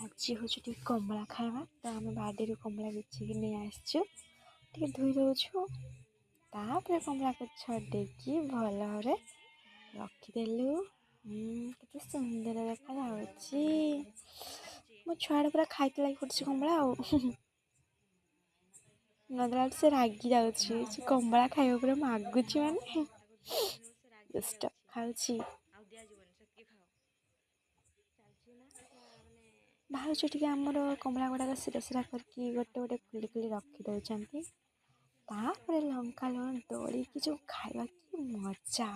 आज हूँ टे कमला खावा तो आम बाड़ी कमला बिछिकी नहीं आसचु टे धोई दौचु तापर कमला को छड़ेकी भल भाव रखीदेलु। केते सुंदर देखा मो छुआ पूरा खाई लगी पड़ी कमला नदला से रागी जाऊँगी कमला खाइबा पूरा मागुची माने दुष्ट खाऊची भाज टे आमर कमला गुड़ाक सिरा सिरा करके गोटे गोटे खुली खुली रखी दौरान तापर लंका लुण दलिकी जो खाइबा कि मजा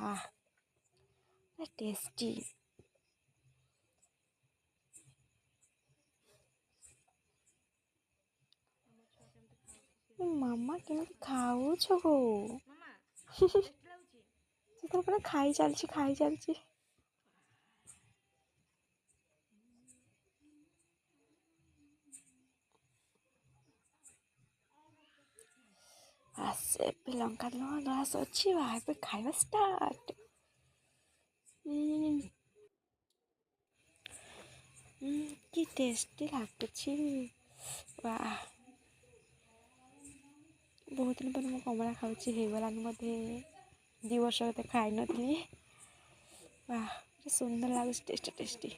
टेस्टी। मामा केମିତି खाऊछ गो से तो पूरा खाई चलची आसे लंका लुण दला सची बा खाइबा स्टार्ट। कि टेस्टी लगुची वाह बहुत दिन पर मुझे कमला खाऊँ होगलानी मत 2 वर्ष खाई नी वाह सुंदर लगुच टेस्टी टेस्टी।